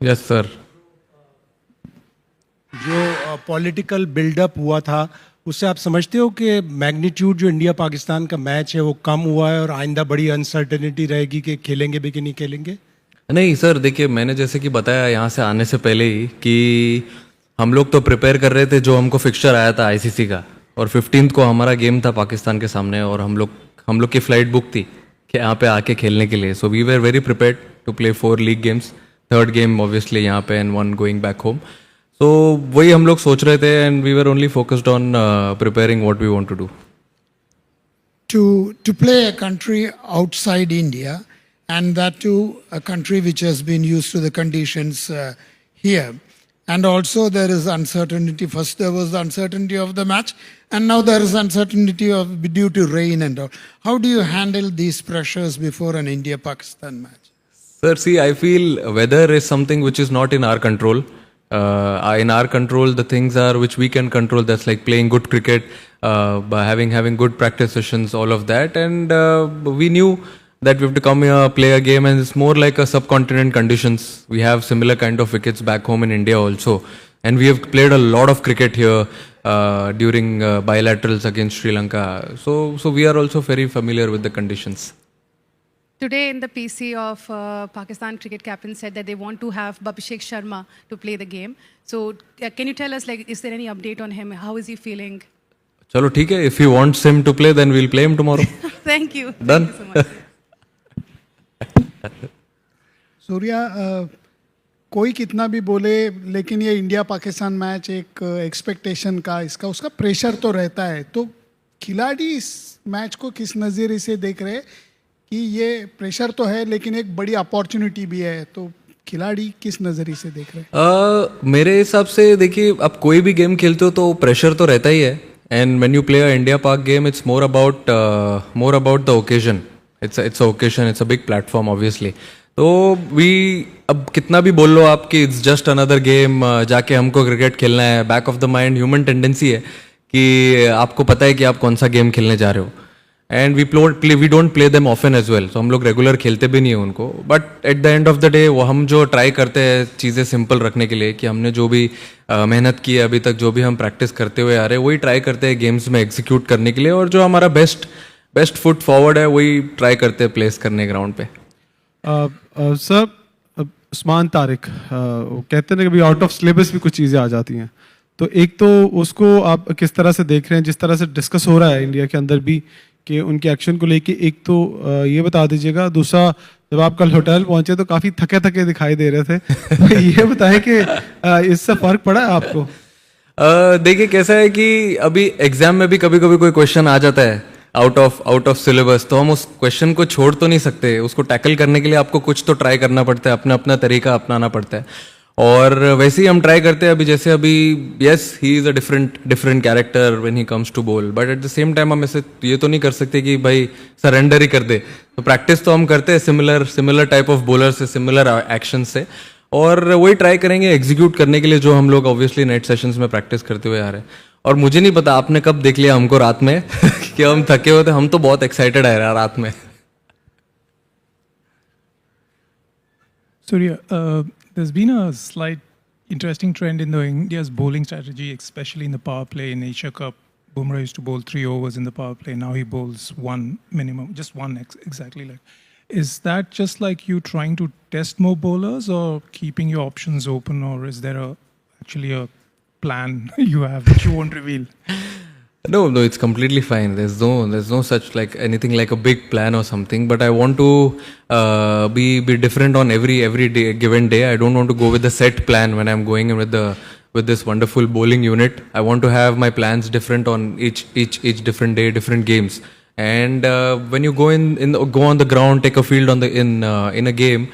Yes sir. जो political buildup हुआ था उससे आप समझते हो कि मैग्नीट्यूड जो इंडिया पाकिस्तान का मैच है वो कम हुआ है और आइंदा बड़ी अनसर्टेनिटी रहेगी कि खेलेंगे भी कि नहीं खेलेंगे? नहीं सर, देखिए मैंने जैसे कि बताया यहाँ से आने से पहले ही कि हम लोग तो प्रिपेयर कर रहे थे, जो हमको फिक्सचर आया था आईसीसी का, और 15th को हमारा गेम था पाकिस्तान के सामने, और हम लोग की फ़्लाइट बुक थी कि यहाँ पे आके खेलने के लिए। So we were very prepared to play 4 league games, third game obviously यहाँ पे and 1 going back home. So वही हम लोग सोच रहे थे and we were only focused on preparing what we want to do. To play a country outside India, and that too a country which has been used to the conditions here, and also there is uncertainty. First there was the uncertainty of the match, and now there is uncertainty of due to rain and all. How do you handle these pressures before an India-Pakistan match? Sir, see, I feel weather is something which is not in our control. In our control, the things are which we can control. That's like playing good cricket, by having good practice sessions, all of that. And we knew that we have to come here, play a game, and it's more like a subcontinent conditions. We have similar kind of wickets back home in India also, and we have played a lot of cricket here during bilaterals against Sri Lanka. So we are also very familiar with the conditions. Today in the PC of Pakistan cricket captain said that they want to have Abhishek Sharma to play the game. So can you tell us, like, is there any update on him? How is he feeling? चलो ठीक है, if he wants him to play then we'll play him tomorrow. Thank you. Done. Thank you so much. Surya, कोई कितना भी बोले लेकिन ये India Pakistan match एक एक्सपेक्टेशन का इसका उसका प्रेशर तो रहता है, तो खिलाड़ी इस मैच को किस नज़रिए से देख रहे हैं कि ये प्रेशर तो है लेकिन एक बड़ी अपॉर्चुनिटी भी है, तो खिलाड़ी किस नज़रिए से देख रहे हैं? मेरे हिसाब से देखिए, आप कोई भी गेम खेलते हो तो प्रेशर तो रहता ही है, and when you play a India Pak game it's more about the occasion. It's a occasion, it's a big platform obviously. तो अब कितना भी बोल लो आप कि इट्स जस्ट अनदर गेम, जाके हमको क्रिकेट खेलना है, back of the mind human tendency है कि आपको पता है कि आप कौन सा गेम खेलने जा रहे हो. And we don't play them often as well, तो हम लोग रेगुलर खेलते भी नहीं है उनको. But at the end of the day वो हम जो ट्राई करते हैं चीज़ें सिंपल रखने के लिए, कि हमने जो भी मेहनत की है अभी तक, जो भी हम प्रैक्टिस करते हुए आ रहे हैं, वही ट्राई करते हैं गेम्स में एग्जीक्यूट करने के लिए, और जो हमारा बेस्ट फुट फॉरवर्ड है वही ट्राई करते हैं प्लेस करने ग्राउंड पे. सर, उस्मान तारिक वो कहते हैं कि अभी आउट ऑफ सिलेबस भी कुछ चीज़ें आ जाती हैं, तो एक तो उसको आप किस तरह से देख रहे हैं, जिस तरह से डिस्कस हो रहा है इंडिया के अंदर भी कि उनके एक्शन को लेके, एक तो ये बता दीजिएगा. दूसरा, जब आप कल होटल पहुंचे तो काफ़ी थके थके दिखाई दे रहे थे, तो ये बताएं कि इससे फ़र्क पड़ा है आपको? देखिए कैसा है कि अभी एग्जाम में भी कभी कभी कोई क्वेश्चन आ जाता है आउट ऑफ सिलेबस, तो हम उस क्वेश्चन को छोड़ तो नहीं सकते. उसको टैकल करने के लिए आपको कुछ तो ट्राई करना पड़ता है, अपना अपना तरीका अपनाना पड़ता है, और वैसे ही हम ट्राई करते हैं. जैसे अभी yes, he is a different character when he comes to bowl, but at the same time हम ऐसे ये तो नहीं कर सकते कि भाई सरेंडर ही कर दे. तो प्रैक्टिस तो हम करते हैं सिमिलर टाइप ऑफ बॉलर से, सिमिलर एक्शन से, और वही ट्राई करेंगे एग्जीक्यूट करने के लिए जो हम लोग ऑब्वियसली नेट सेशंस में प्रैक्टिस करते हुए आ रहे हैं. और मुझे नहीं पता आपने कब देख लिया हमको रात में कि हम थके हुए थे. हम तो बहुत एक्साइटेड आ रहे हैं रात में. Surya, there's been a slight interesting trend in the India's bowling strategy, especially in the power play. In Asia Cup, Bumrah used to bowl 3 overs in the power play. Now he bowls one minimum, just one exactly. Like, is that just like you trying to test more bowlers, or keeping your options open, or is there actually a plan you have which you won't reveal? No, it's completely fine. There's no such like anything like a big plan or something. But I want to be different on every day, given day. I don't want to go with the set plan when I'm going in with this wonderful bowling unit. I want to have my plans different on each different day, different games. And when you go on the ground, take a field in a game.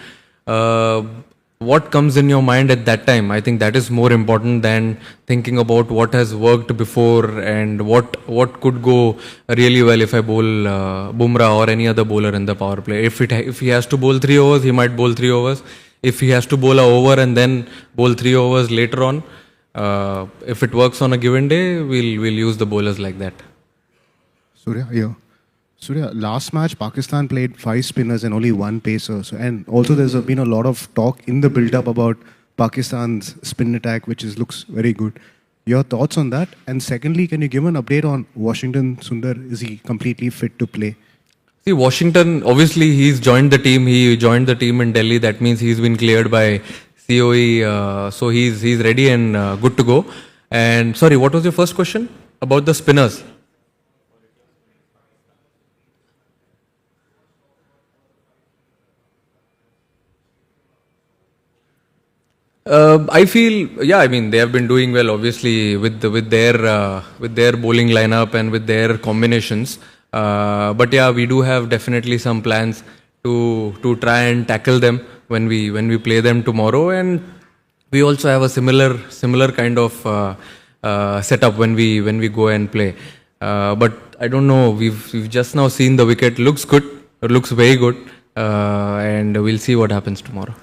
What comes in your mind at that time, I think that is more important than thinking about what has worked before and what could go really well if I bowl Bumrah or any other bowler in the power play. If he has to bowl 3 overs, he might bowl 3 overs. If he has to bowl a over and then bowl 3 overs later on, if it works on a given day, we'll use the bowlers like that. Surya, last match Pakistan played 5 spinners and only 1 pacer. So, and also there's been a lot of talk in the build-up about Pakistan's spin attack, which looks very good. Your thoughts on that? And secondly, can you give an update on Washington Sundar? Is he completely fit to play? See, Washington, obviously, he's joined the team. He joined the team in Delhi. That means he's been cleared by COE. So he's ready and good to go. And sorry, what was your first question about the spinners? I feel, yeah, I mean, they have been doing well, obviously, with their bowling lineup and with their combinations. But yeah, we do have definitely some plans to try and tackle them when we play them tomorrow, and we also have a similar kind of setup when we go and play. But I don't know. We've just now seen the wicket. Looks good. It looks very good, and we'll see what happens tomorrow.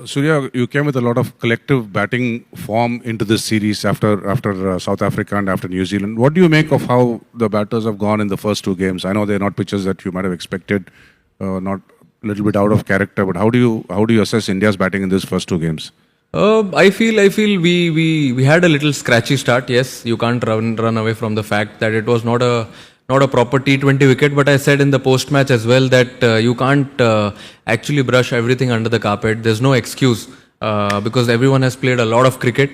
Surya, you came with a lot of collective batting form into this series after South Africa and after New Zealand. What do you make of how the batters have gone in the first two games? I know they're not pitches that you might have expected, not a little bit out of character, but how do you assess India's batting in these first two games? I feel we had a little scratchy start. Yes, you can't run away from the fact that it was not a proper T20 wicket, but I said in the post-match as well that you can't actually brush everything under the carpet. There's no excuse because everyone has played a lot of cricket.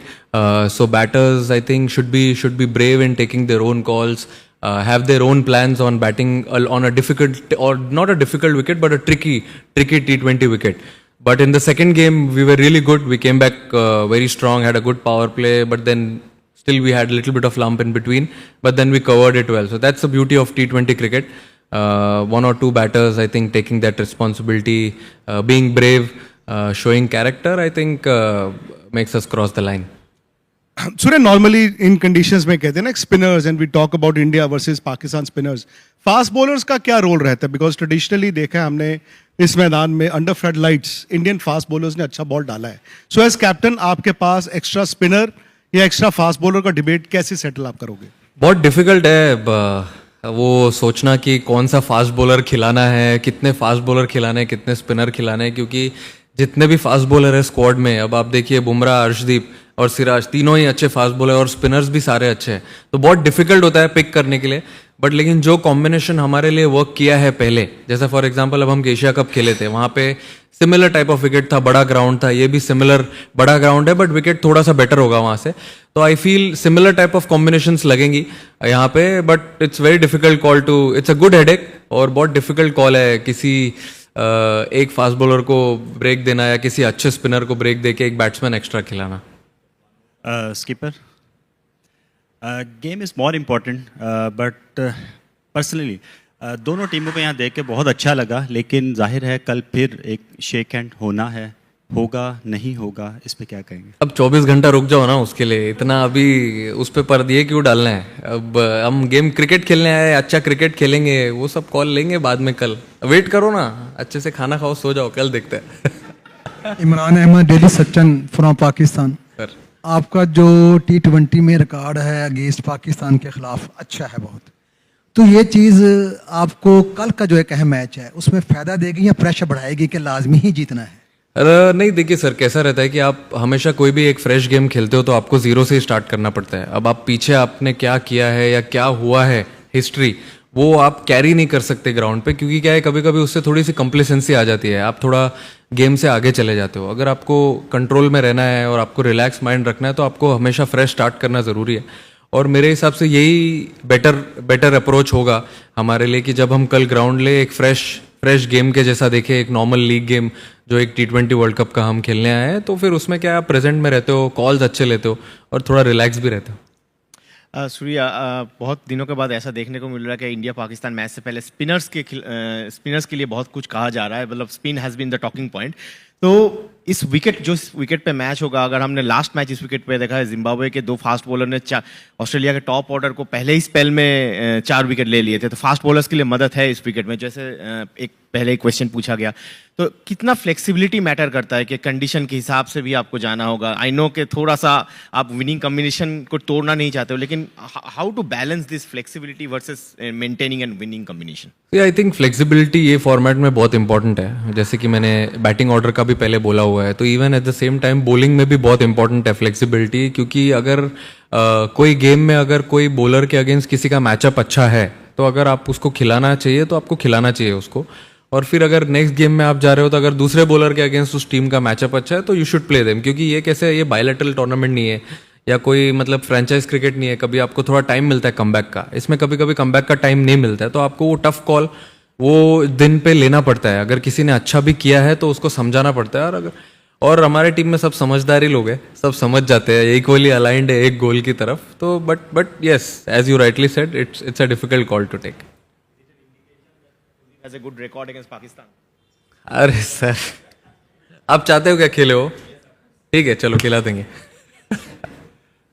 So batters, I think, should be brave in taking their own calls, have their own plans on batting on a difficult, or not a difficult wicket, but a tricky T20 wicket. But in the second game, we were really good. We came back very strong, had a good power play, but then still we had a little bit of lump in between, but then we covered it well. So that's the beauty of T20 cricket. One or two batters, I think, taking that responsibility, being brave, showing character, I think makes us cross the line. Surya, normally in conditions में कहते हैं ना spinners, and we talk about India versus Pakistan spinners. Fast bowlers का क्या role रहता है? Because traditionally देखा है हमने इस मैदान में under floodlights Indian fast bowlers ने अच्छा बॉल डाला है. So as captain आपके पास extra spinner या एक्स्ट्रा फास्ट बॉलर का डिबेट कैसे सेटल आप करोगे? बहुत डिफिकल्ट है वो सोचना कि कौन सा फास्ट बॉलर खिलाना है, कितने फास्ट बॉलर खिलाने हैं, कितने स्पिनर खिलाने हैं, क्योंकि जितने भी फास्ट बॉलर है स्क्वाड में, अब आप देखिए बुमराह, अर्शदीप और सिराज, तीनों ही अच्छे फास्ट बॉलर और स्पिनर्स भी सारे अच्छे हैं. तो बहुत डिफिकल्ट होता है पिक करने के लिए. बट लेकिन जो कॉम्बिनेशन हमारे लिए वर्क किया है पहले, जैसा फॉर एग्जांपल अब हम एशिया कप खेले थे, वहाँ पे सिमिलर टाइप ऑफ विकेट था, बड़ा ग्राउंड था, ये भी सिमिलर बड़ा ग्राउंड है, बट विकेट थोड़ा सा बेटर होगा वहाँ से. तो I feel similar type of combinations लगेंगी यहाँ पे, but it's very difficult call to, it's a good headache और बहुत डिफिकल्ट कॉल है किसी एक फास्ट बॉलर को ब्रेक देना या किसी अच्छे स्पिनर को ब्रेक देके एक बैट्समैन एक्स्ट्रा खिलाना. Skipper, game is more important, but personally दोनों टीमों को यहाँ देख के बहुत अच्छा लगा, लेकिन जाहिर है कल फिर एक शेक हैंड होना है, होगा नहीं होगा, इस पे क्या कहेंगे? अब 24 घंटा रुक जाओ ना उसके लिए, इतना अभी उस पे पर्दे क्यों डालना है? अब हम गेम क्रिकेट खेलने आए, अच्छा क्रिकेट खेलेंगे, वो सब कॉल लेंगे बाद में. कल वेट करो ना, अच्छे से खाना खाओ, सो जाओ, कल देखते हैं. Imran Ahmed, daily Sachin from Pakistan. आपका जो T20 में रिकॉर्ड है अगेंस्ट पाकिस्तान के खिलाफ अच्छा है बहुत, तो ये चीज़ आपको कल का जो एक अहम मैच है उसमें फ़ायदा देगी या प्रेशर बढ़ाएगी कि लाजमी ही जीतना है? नहीं, देखिए सर, कैसा रहता है कि आप हमेशा कोई भी एक फ्रेश गेम खेलते हो तो आपको जीरो से स्टार्ट करना पड़ता है. अब आप पीछे आपने क्या किया है या क्या हुआ है हिस्ट्री, वो आप कैरी नहीं कर सकते ग्राउंड पे, क्योंकि क्या है कभी कभी उससे थोड़ी सी कंप्लेसेंसी आ जाती है, आप थोड़ा गेम से आगे चले जाते हो. अगर आपको कंट्रोल में रहना है और आपको रिलैक्स माइंड रखना है तो आपको हमेशा फ्रेश स्टार्ट करना ज़रूरी है. और मेरे हिसाब से यही बेटर अप्रोच होगा हमारे लिए कि जब हम कल ग्राउंड ले एक फ्रेश गेम के जैसा देखें, एक नॉर्मल लीग गेम जो एक T20 वर्ल्ड कप का हम खेलने आए हैं, तो फिर उसमें क्या आप प्रेजेंट में रहते हो, कॉल्स अच्छे लेते हो और थोड़ा रिलैक्स भी रहते हो. सूर्या, बहुत दिनों के बाद ऐसा देखने को मिल रहा है कि इंडिया पाकिस्तान मैच से पहले स्पिनर्स के लिए बहुत कुछ कहा जा रहा है, मतलब spin has been the talking point. तो इस विकेट पे मैच होगा, अगर हमने लास्ट मैच इस विकेट पे देखा है, जिम्बाब्वे के दो फास्ट बॉलर ने ऑस्ट्रेलिया के टॉप ऑर्डर को पहले ही स्पेल में 4 विकेट ले लिए थे, तो फास्ट बॉलर्स के लिए मदद है इस विकेट में. जैसे एक पहले एक क्वेश्चन पूछा गया, तो कितना फ्लेक्सिबिलिटी मैटर करता है कि कंडीशन के हिसाब से भी आपको जाना होगा? आई नो कि थोड़ा सा आप विनिंग कॉम्बिनेशन को तोड़ना नहीं चाहते हो, लेकिन how to balance this flexibility versus maintaining and winning combination? I think flexibility ये फॉर्मेट में बहुत इंपॉर्टेंट है, जैसे कि मैंने बैटिंग ऑर्डर का भी पहले बोला हुआ है, तो even at the same time bowling में भी बहुत इंपॉर्टेंट है फ्लेक्सिबिलिटी, क्योंकि अगर कोई गेम में अगर कोई बॉलर के अगेंस्ट किसी का मैचअप अच्छा है तो अगर आप उसको खिलाना चाहिए तो आपको खिलाना चाहिए उसको, और फिर अगर नेक्स्ट गेम में आप जा रहे हो तो अगर दूसरे बॉलर के अगेंस्ट उस टीम का मैचअप अच्छा है तो यू शुड प्ले देम, क्योंकि ये कैसे ये बायलैटरल टूर्नामेंट नहीं है या कोई मतलब फ्रेंचाइज क्रिकेट नहीं है, कभी आपको थोड़ा टाइम मिलता है कमबैक का, इसमें कभी कभी कमबैक का टाइम नहीं मिलता है, तो आपको वो टफ कॉल वो दिन पे लेना पड़ता है। अगर किसी ने अच्छा भी किया है तो उसको समझाना पड़ता है, और हमारे टीम में सब समझदारी लोग हैं, सब समझ जाते हैं, इक्वली अलाइंड है एक गोल की तरफ, तो but yes as you rightly said it's a difficult call to take. Has a good record against Pakistan. अरे सर आप चाहते हो क्या खेले हो? ठीक है चलो खिला देंगे।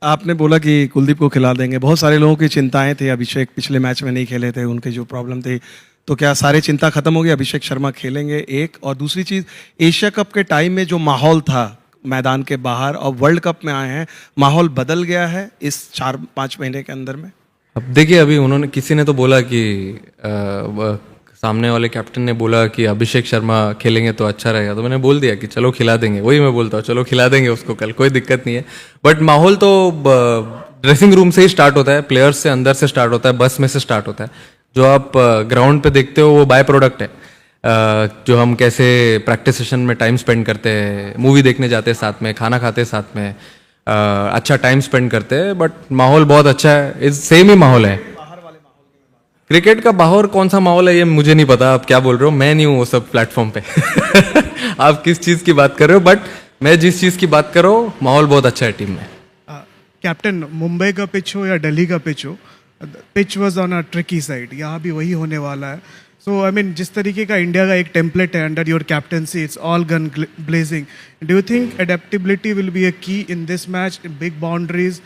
आपने बोला कि कुलदीप को खिला देंगे, बहुत सारे लोगों की चिंताएं थी, अभिषेक पिछले मैच में नहीं खेले थे, उनके जो प्रॉब्लम थी, तो क्या सारी चिंता खत्म हो गई, अभिषेक शर्मा खेलेंगे? एक और दूसरी चीज, एशिया कप के टाइम में जो माहौल था मैदान के बाहर और वर्ल्ड कप में आए हैं, माहौल बदल गया है इस 4-5 महीने के अंदर में? अब देखिए अभी उन्होंने किसी ने तो बोला कि सामने वाले कैप्टन ने बोला कि अभिषेक शर्मा खेलेंगे तो अच्छा रहेगा, तो मैंने बोल दिया कि चलो खिला देंगे, वही मैं बोलता हूँ चलो खिला देंगे उसको कल, कोई दिक्कत नहीं है। बट माहौल तो ड्रेसिंग रूम से ही स्टार्ट होता है, प्लेयर्स से अंदर से स्टार्ट होता है, बस में से स्टार्ट होता है, जो आप ग्राउंड पे देखते हो वो बाय प्रोडक्ट है, जो हम कैसे प्रैक्टिस सेशन में टाइम स्पेंड करते हैं, मूवी देखने जाते हैं साथ में, खाना खाते हैं साथ में, अच्छा टाइम स्पेंड करते हैं, बट माहौल बहुत अच्छा है, सेम ही माहौल है। क्रिकेट का बाहर कौन सा माहौल है ये मुझे नहीं पता, आप क्या बोल रहे हो, मैं नहीं हूँ वो सब प्लेटफॉर्म पे आप किस चीज़ की बात कर रहे हो, बट मैं जिस चीज़ की बात कर रहा हूँ माहौल बहुत अच्छा है टीम में। कैप्टन, मुंबई का पिच हो या दिल्ली का पिच हो, pitch was on a tricky side, यहाँ भी वही होने वाला है। सो आई मीन जिस तरीके का इंडिया का एक टेम्पलेट है under your captaincy, it's all gun blazing, do you think adaptability will be a key in this match, big boundaries,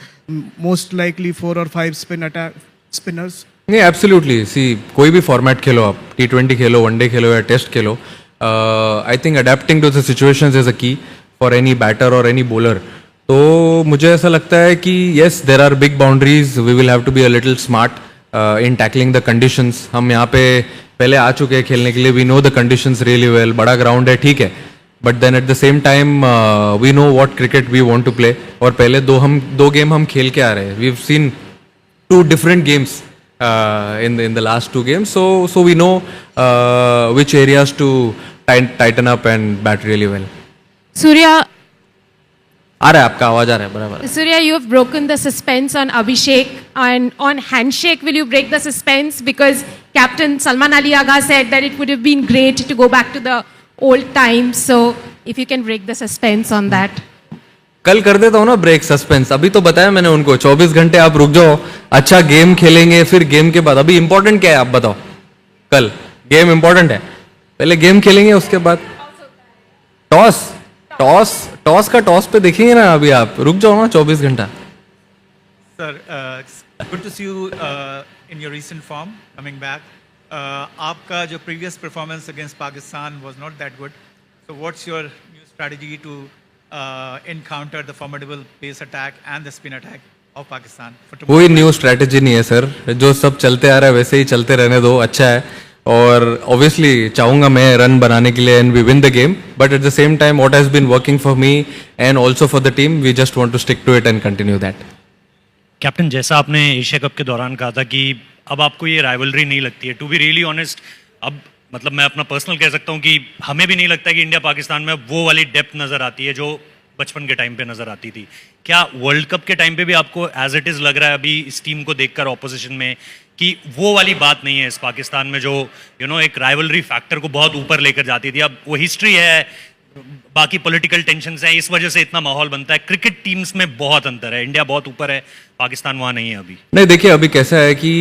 most likely 4 और 5 स्पिनर्स? नहीं एब्सोल्युटली, सी कोई भी फॉर्मेट खेलो आप, T20 खेलो, वनडे खेलो या टेस्ट खेलो, I think adapting to the situations is a key for any batter और any bowler. तो मुझे ऐसा लगता है कि yes there are big boundaries, we will have to be a little smart in tackling the conditions. हम यहाँ पे पहले आ चुके हैं खेलने के लिए, we know the conditions really well, बड़ा ग्राउंड है ठीक है, but then at the same time we know what cricket we want to play, और पहले दो गेम हम खेल के आ रहे हैं, we have seen 2 different games in the last 2 games, so we know which areas to tighten up and bat really well. Surya, आ रहा है आपका आवाज, आ रहा है बराबर। Surya, you have broken the suspense on Abhishek, and on handshake, will you break the suspense? Because Captain Salman Ali Agha said that it would have been great to go back to the old times. So, if you can break the suspense on that. कल कर देता हूँ ना break suspense, अभी तो बताया मैंने उनको 24 घंटे आप रुक जाओ, अच्छा गेम खेलेंगे, फिर गेम के बाद अभी इंपॉर्टेंट क्या है आप बताओ? कल गेम इंपॉर्टेंट है, पहले गेम खेलेंगे उसके बाद टॉस का टॉस पे देखेंगे ना, अभी आप रुक जाओ ना 24 घंटा। Sir, good to see you in your recent form coming back. आपका जो previous performance against Pakistan was not that good. So what's your new strategy to encounter the formidable pace attack and the spin attack of Pakistan? कोई new strategy नहीं है sir, जो सब चलते आ रहा है वैसे ही चलते रहने दो, अच्छा है, और ऑब्वियसली चाहूँगा मैं रन बनाने के लिए and we win the game, but at the same time what has been working for me and also for the team, we just want to stick to it and continue that. Captain, जैसा आपने Asia cup के दौरान कहा था कि अब आपको ये राइवलरी नहीं लगती है, टू बी रियली ऑनेस्ट, अब मतलब मैं अपना पर्सनल कह सकता हूँ कि हमें भी नहीं लगता है कि इंडिया पाकिस्तान में वो वाली डेप्थ नज़र आती है जो बचपन के टाइम पे नज़र आती थी। क्या वर्ल्ड कप के टाइम पे भी आपको एज इट इज़ लग रहा है अभी इस टीम को देखकर ऑपोजिशन में कि वो वाली बात नहीं है इस पाकिस्तान में जो एक राइवलरी फैक्टर को बहुत ऊपर लेकर जाती थी? अब वो हिस्ट्री है, बाकी पॉलिटिकल टेंशन्स हैं, इस वजह से इतना माहौल बनता है। क्रिकेट टीम्स में बहुत अंतर है, इंडिया बहुत ऊपर है, पाकिस्तान वहाँ नहीं है अभी। नहीं देखिए अभी कैसा है कि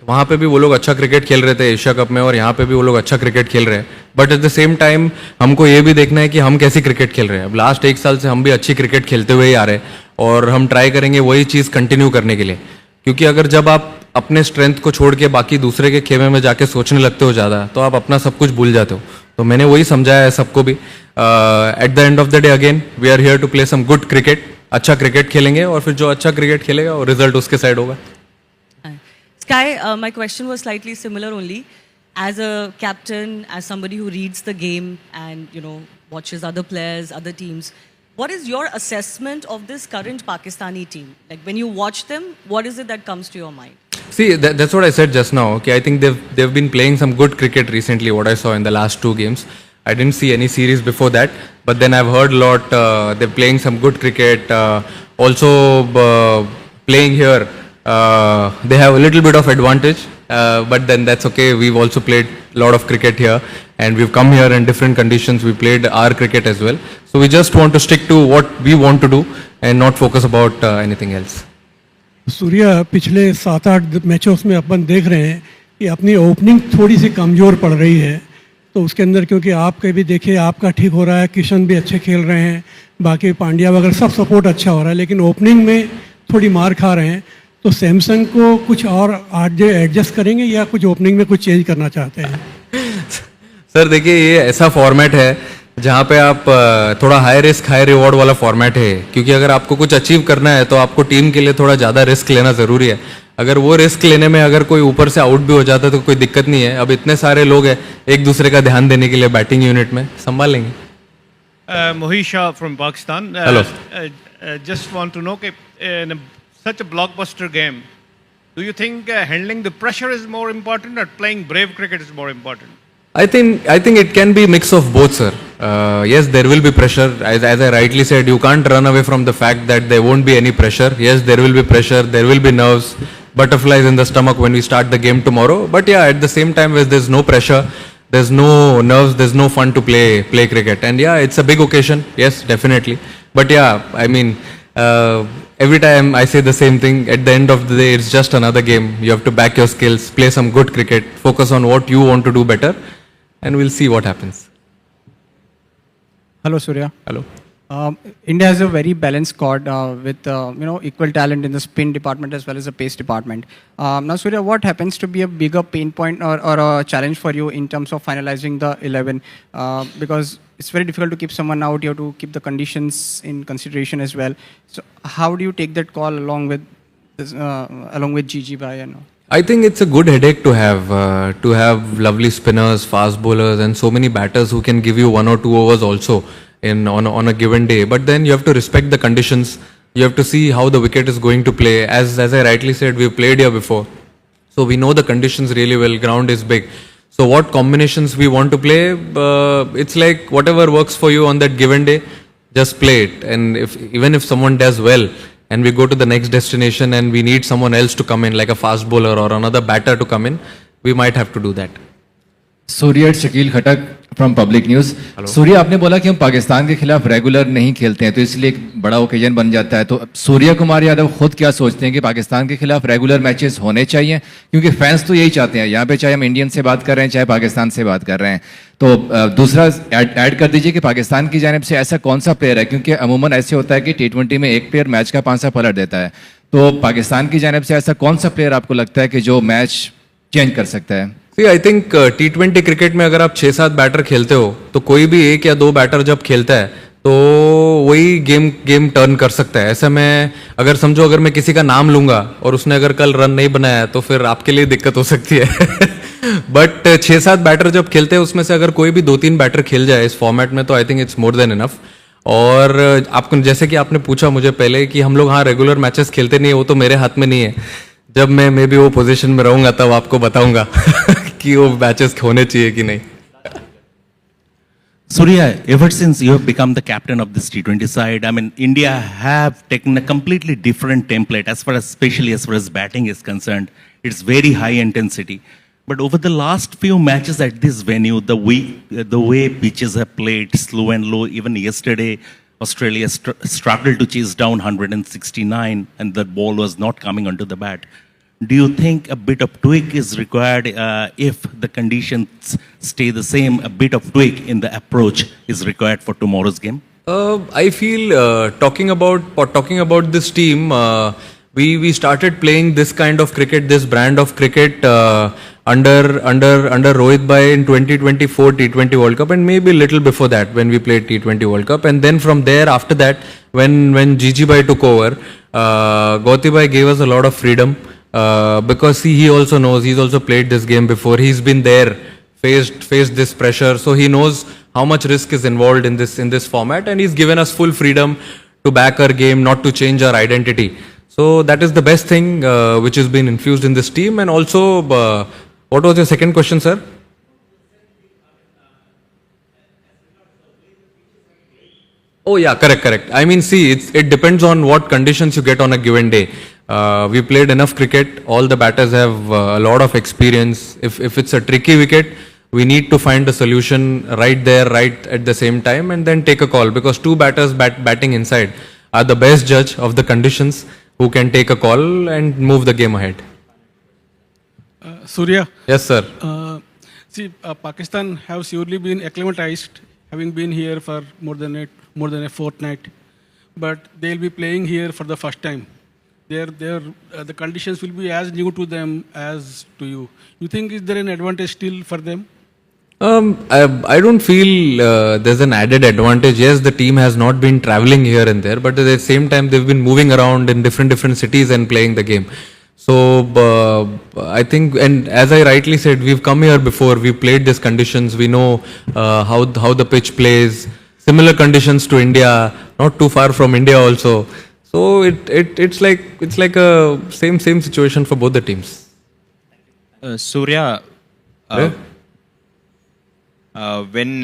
वहाँ पे भी वो लोग अच्छा क्रिकेट खेल रहे थे एशिया कप में, और यहाँ पे भी वो लोग अच्छा क्रिकेट खेल रहे हैं, but at the same time हमको ये भी देखना है कि हम कैसी क्रिकेट खेल रहे हैं। अब लास्ट 1 साल से हम भी अच्छी क्रिकेट खेलते हुए ही आ रहे हैं, और हम ट्राई करेंगे वही चीज़ कंटिन्यू करने के लिए, क्योंकि अगर जब आप अपने स्ट्रेंथ को छोड़ के बाकी दूसरे के खेमे में जाके सोचने लगते हो ज़्यादा, तो आप अपना सब कुछ भूल जाते हो. तो मैंने वही समझाया है सबको भी. At the end of the day again we are here to play some good cricket. अच्छा क्रिकेट खेलेंगे और फिर जो अच्छा क्रिकेट खेलेगा वो रिजल्ट उसके साइड होगा. Sky, my question was slightly similar only. As a captain, as somebody who reads the game and watches other players, other teams, what is your assessment of this current Pakistani team? Like when you watch them, what is it that comes to your mind? See, that's what I said just now. Okay, I think they've been playing some good cricket recently. What I saw in the last 2 games, I didn't see any series before that, but then I've heard a lot. They're playing some good cricket. Also, playing here, they have a little bit of advantage. But then that's okay. We've also played a lot of cricket here, and we've come here in different conditions. We played our cricket as well. So we just want to stick to what we want to do and not focus about anything else. Surya, पिछले 7-8 मैचों में अपन देख रहे हैं कि अपनी opening थोड़ी सी कमज़ोर पड़ रही है. तो उसके अंदर क्योंकि आपके भी देखिए आपका ठीक हो रहा है, किशन भी अच्छे खेल रहे हैं, बाकी पांड्या वगैरह सब सपोर्ट अच्छा हो रहा है, लेकिन ओपनिंग में थोड़ी मार खा रहे हैं. तो सैमसंग को कुछ और एडजस्ट करेंगे या कुछ ओपनिंग में कुछ चेंज करना चाहते हैं? सर देखिए, ये ऐसा फॉर्मेट है जहाँ पे आप थोड़ा हाई रिस्क हाई रिवॉर्ड वाला फॉर्मेट है. क्योंकि अगर आपको कुछ अचीव करना है तो आपको टीम के लिए थोड़ा ज़्यादा रिस्क लेना ज़रूरी है. अगर वो रिस्क लेने में अगर कोई ऊपर से आउट भी हो जाता है तो कोई दिक्कत नहीं है. अब इतने सारे लोग हैं एक दूसरे का ध्यान देने के लिए बैटिंग यूनिट में, संभाल लेंगे. Mohit Shah from Pakistan. Hello. Just want to know, in such a blockbuster game, do you think handling the pressure is more important or playing brave cricket is more important? I think it can be a mix of both, sir. Yes, there will be pressure. As I rightly said, you can't run away from the fact that there won't be any pressure. Yes, there will be pressure. There will be nerves, butterflies in the stomach when we start the game tomorrow. But yeah, at the same time, where there's no pressure, there's no nerves, there's no fun to play cricket. And yeah, it's a big occasion. Yes, definitely. But yeah, I mean, every time I say the same thing. At the end of the day, it's just another game. You have to back your skills, play some good cricket, focus on what you want to do better, and we'll see what happens. Hello, Surya. Hello. India has a very balanced squad with equal talent in the spin department as well as the pace department. Now, Surya, what happens to be a bigger pain point or a challenge for you in terms of finalizing the 11? Because it's very difficult to keep someone out. You have to keep the conditions in consideration as well. So, how do you take that call along with Gigi Bhai and all? I think it's a good headache to have lovely spinners, fast bowlers, and so many batters who can give you 1 or 2 overs also on a given day. But then you have to respect the conditions. You have to see how the wicket is going to play. As I rightly said, we've played here before, so we know the conditions really well. Ground is big. So what combinations we want to play, it's like whatever works for you on that given day, just play it. And even if someone does well, and we go to the next destination and we need someone else to come in, like a fast bowler or another batter to come in, we might have to do that. Surya, Shakeel Khattak from public news. Surya, आपने बोला कि हम पाकिस्तान के खिलाफ regular नहीं खेलते हैं तो इसलिए एक बड़ा ओकेजन बन जाता है. तो सूर्या कुमार यादव खुद क्या सोचते हैं कि पाकिस्तान के खिलाफ रेगुलर मैचेस होने चाहिए? क्योंकि फैंस तो यही चाहते हैं यहाँ पे, चाहे हम इंडियन से बात कर रहे हैं चाहे पाकिस्तान से बात कर रहे हैं. तो दूसरा ऐड कर दीजिए कि पाकिस्तान की जानिब से ऐसा कौन सा प्लेयर है, क्योंकि अमूमन ऐसे होता है कि T20 में एक प्लेयर मैच का 5 पलट देता है. तो पाकिस्तान की जानिब से ऐसा कौन सा प्लेयर आपको लगता है कि जो मैच चेंज कर सकता है? आई थिंक T20 क्रिकेट में अगर आप 6-7 बैटर खेलते हो तो कोई भी 1 या 2 बैटर जब खेलता है तो वही गेम टर्न कर सकता है. ऐसे में अगर मैं किसी का नाम लूंगा और उसने अगर कल रन नहीं बनाया तो फिर आपके लिए दिक्कत हो सकती है. बट 6-7 बैटर जब खेलते हैं उसमें से अगर कोई भी 2-3 बैटर खेल जाए इस फॉर्मेट में तो I think it's more than enough. और आपको जैसे कि आपने पूछा मुझे पहले कि हम लोग हाँ रेगुलर मैचेस खेलते नहीं है, वो तो मेरे हाथ में नहीं है. जब मैं मे बी वो पोजीशन में रहूंगा तब आपको बताऊंगा कि वो मैचेस होने चाहिए कि नहीं. Surya, ever since you have become the captain of this T20 side, I mean, India have taken a completely different template especially as far as batting is concerned. It's very high intensity. But over the last few matches at this venue, the way pitches have played, slow and low, even yesterday, Australia struggled to chase down 169 and the ball was not coming onto the bat. Do you think a bit of tweak is required if the conditions stay the same? A bit of tweak in the approach is required for tomorrow's game? I feel talking about this team, we started playing this kind of cricket, this brand of cricket under Rohit Bhai in 2024 T20 World Cup, and maybe a little before that when we played T20 World Cup. And then from there, after that, when Gigi Bhai took over, Gauti Bhai gave us a lot of freedom because he also knows, he's also played this game before. He's been there, faced this pressure, so he knows how much risk is involved in this format, and he's given us full freedom to back our game, not to change our identity. So that is the best thing which has been infused in this team. And also, what was your second question, sir? Oh yeah, correct. I mean, see, it depends on what conditions you get on a given day. We played enough cricket. All the batters have a lot of experience. If it's a tricky wicket, we need to find a solution right there, right at the same time, and then take a call, because two batters batting inside are the best judge of the conditions, who can take a call and move the game ahead. Surya. Yes, sir. Pakistan have surely been acclimatized, having been here for more than a fortnight, but they'll be playing here for the first time. The conditions will be as new to them as to you. You think is there an advantage still for them? I don't feel there's an added advantage. Yes, the team has not been traveling here and there, but at the same time they've been moving around in different cities and playing the game. So I think, and as I rightly said, we've come here before. We've played these conditions. We know how the pitch plays. Similar conditions to India, not too far from India also. So it's like a same situation for both the teams. Surya. When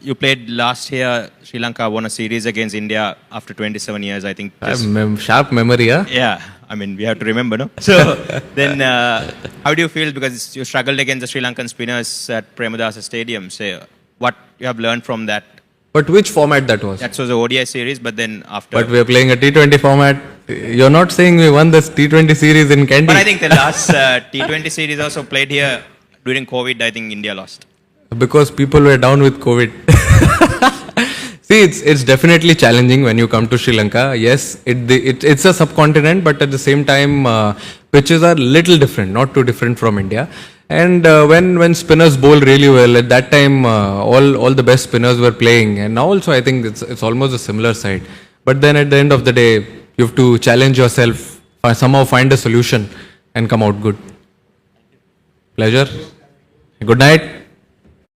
you played last year, Sri Lanka won a series against India after 27 years, I think. Sharp memory, huh? Yeah, I mean, we have to remember, no? So then, how do you feel, because you struggled against the Sri Lankan spinners at Premadasa Stadium? Say, what you have learned from that? But which format that was? That was the ODI series, but then after... But we are playing a T20 format. You're not saying we won this T20 series in Kandy. But I think the last T20 series also played here during COVID. I think India lost. Because people were down with COVID. See, it's definitely challenging when you come to Sri Lanka. Yes, it's a subcontinent, but at the same time, pitches are little different, not too different from India. And when spinners bowl really well, at that time, all the best spinners were playing. And now also, I think it's almost a similar side. But then at the end of the day, you have to challenge yourself, somehow find a solution and come out good. Pleasure. Good night.